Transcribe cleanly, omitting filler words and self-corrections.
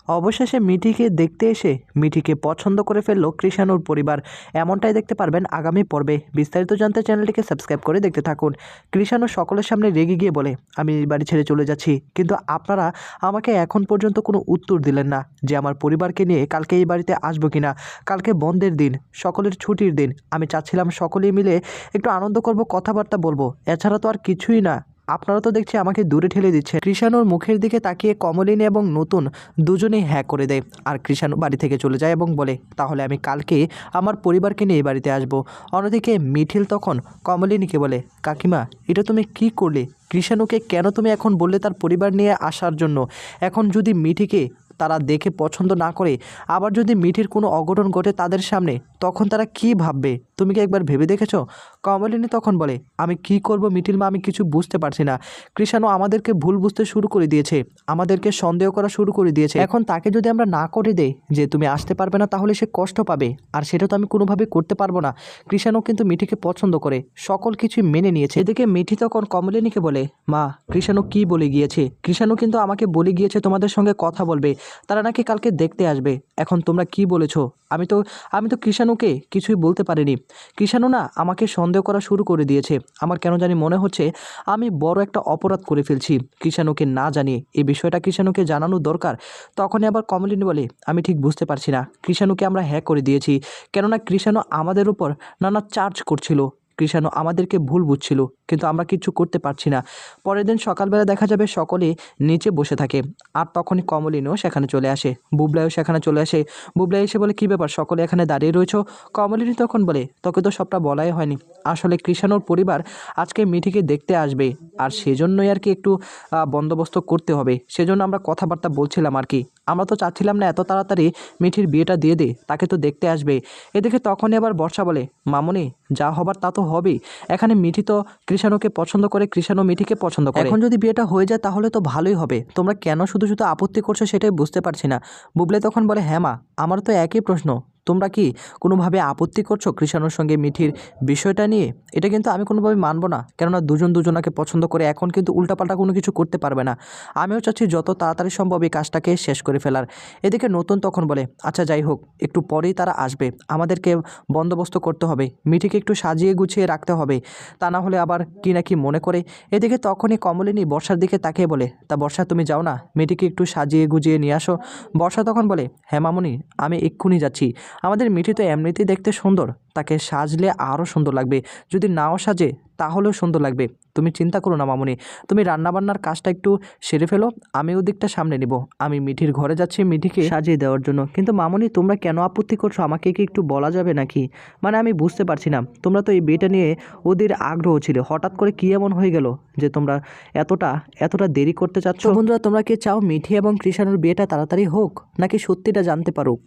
অবশেষে মিঠিকে দেখতে এসে মিঠিকে পছন্দ করে ফেললো কৃষাণুর পরিবার। এমনটাই দেখতে পারবেন আগামী পর্বে। বিস্তারিত জানতে চ্যানেলটিকে সাবস্ক্রাইব করে দেখতে থাকুন। কৃষাণু সকলের সামনে রেগে গিয়ে বলে, আমি এই বাড়ি ছেড়ে চলে যাচ্ছি, কিন্তু আপনারা আমাকে এখন পর্যন্ত কোনো উত্তর দিলেন না যে আমার পরিবারকে নিয়ে কালকে এই বাড়িতে আসবো কিনা। কালকে বন্ধের দিন, সকলের ছুটির দিন, আমি চাচ্ছিলাম সকলেই মিলে একটু আনন্দ করব, কথাবার্তা বলবো, এছাড়া তো আর কিছুই না। আপনারা তো দেখছি আমাকে দূরে ঠেলে দিচ্ছে। কৃষাণুর মুখের দিকে তাকিয়ে কমলিনী এবং নতুন দুজনেই হ্যাঁ করে দেয়। আর কৃষাণু বাড়ি থেকে চলে যায় এবং বলে, তাহলে আমি কালকে আমার পরিবারকে নিয়ে এই বাড়িতে আসবো। অন্যদিকে মিঠিল তখন কমলিনীকে বলে, কাকিমা এটা তুমি কি করলে? কৃষাণুকে কেন তুমি এখন বললে তার পরিবার নিয়ে আসার জন্য? এখন যদি মিঠিকে তারা দেখে পছন্দ না করে, আবার যদি মিঠির কোনো অঘটন ঘটে তাদের সামনে, তখন তারা কি ভাববে? তুমি কি একবার ভেবে দেখেছো? কমলিনী তখন বলে, আমি কি করব মিঠিল মা, আমি কিছু বুঝতে পারছি না। কৃষাণু আমাদেরকে ভুল বুঝতে শুরু করে দিয়েছে, আমাদেরকে সন্দেহ করা শুরু করে দিয়েছে। এখন তাকে যদি আমরা না করে দেই যে তুমি আসতে পারবে না, তাহলে সে কষ্ট পাবে, আর সেটা তো আমি কোনোভাবে করতে পারবো না। কৃষাণু কিন্তু মিঠিকে পছন্দ করে, সকল কিছুই মেনে নিয়েছে। এদিকে মিঠি তখন কমলিনীকে বলে, মা কৃষাণু কি বলে গিয়েছে? কৃষাণু কিন্তু আমাকে বলে গিয়েছে তোমাদের সঙ্গে কথা বলবে, তারা নাকি কালকে দেখতে আসবে। এখন তোমরা কি বলেছো? আমি তো কৃষাণুকে কিছুই বলতে পারিনি। কৃষাণু না আমাকে সন্দেহ করা শুরু করে দিয়েছে। আমার কেন জানি মনে হচ্ছে আমি বড় একটা অপরাধ করে ফেলছি কৃষাণুকে না জানিয়ে। এই বিষয়টা কৃষাণুকে জানানো দরকার। তখনই আবার কমলিনী বলে, আমি ঠিক বুঝতে পারছি না, কৃষাণুকে আমরা হ্যাক করে দিয়েছি, কেননা কৃষাণু আমাদের উপর নানা চার্জ করছিল। কৃষাণু আমাদেরকে ভুল বুঝছিল, কিন্তু আমরা কিচ্ছু করতে পারছি না। পরের দিন সকালবেলা দেখা যাবে সকলে নিচে বসে থাকে, আর তখনই কমলিনীও সেখানে চলে আসে, বুবলাইও সেখানে চলে আসে। বুবলাই এসে বলে, কী ব্যাপার, সকলে এখানে দাঁড়িয়ে রয়েছো? কমলিনী তখন বলে, তোকে তো সবটা বলাই হয়নি। আসলে কৃষাণুর পরিবার আজকে মিঠিকে দেখতে আসবে, আর সেজন্যই আর কি একটু বন্দোবস্ত করতে হবে, সেজন্য আমরা কথাবার্তা বলছিলাম আর কি। আমরা তো চাচ্ছিলাম না এত তাড়াতাড়ি মিঠির বিয়েটা দিয়ে দে, তাকে তো দেখতে আসবে। এদিকে তখনই আবার বর্ষা বলে, মামুনি যা হবার তা তো হবেই। এখানে মিঠি তো কৃষাণুকে পছন্দ করে, কৃষাণু মিঠিকে পছন্দ করে, এখন যদি বিয়েটা হয়ে যায় তাহলে তো ভালোই হবে। তোমরা কেন শুধু শুধু আপত্তি করছো সেটাই বুঝতে পারছি না। বুবলে তখন বলে, হ্যাঁ মা, আমার তো একই প্রশ্ন, তোমরা কি কোনোভাবে আপত্তি করছো কৃষাণুর সঙ্গে মিঠির বিষয়টা নিয়ে? এটা কিন্তু আমি কোনোভাবে মানবো না, কেননা দুজন দুজনাকে পছন্দ করে এখন কিন্তু উল্টাপাল্টা কোনো কিছু করতে পারবে না। আমিও চাচ্ছি যত তাড়াতাড়ি সম্ভব এই কাজটাকে শেষ করে ফেলার। এদিকে নতুন তখন বলে, আচ্ছা যাই হোক, একটু পরেই তারা আসবে, আমাদেরকে বন্দোবস্ত করতে হবে, মিঠিকে একটু সাজিয়ে গুছিয়ে রাখতে হবে, তা না হলে আবার কি না কি মনে করে। এদিকে তখনই কমলিনী বর্ষার দিকে তাকিয়ে বলে, তা বর্ষা তুমি যাও না, মিঠিকে একটু সাজিয়ে গুজিয়ে নিয়ে আসো। বর্ষা তখন বলে, হ্যাঁ মামুনি, আমি এক্ষুনি যাচ্ছি। আমাদের মিঠি তো এমনিতেই দেখতে সুন্দর, তাকে সাজলে আরও সুন্দর লাগবে, যদি নাও সাজে তাহলেও সুন্দর লাগবে। তুমি চিন্তা করো না মামুনি, তুমি রান্নাবান্নার কাজটা একটু সেরে ফেলো, আমি ওদিকটা সামনে নিব। আমি মিঠির ঘরে যাচ্ছি মিঠিকে সাজিয়ে দেওয়ার জন্য। কিন্তু মামুনি তোমরা কেন আপত্তি করছো, আমাকে কি একটু বলা যাবে নাকি? মানে আমি বুঝতে পারছি না, তোমরা তো এই বিয়েটা নিয়ে ওদের আগ্রহ ছিল, হঠাৎ করে কী এমন হয়ে গেল যে তোমরা এতটা এতটা দেরি করতে চাচ্ছ? বন্ধুরা, তোমরা কি চাও মিঠি এবং কৃষাণুর বিয়েটা তাড়াতাড়ি হোক, নাকি সত্যিটা জানতে পারুক?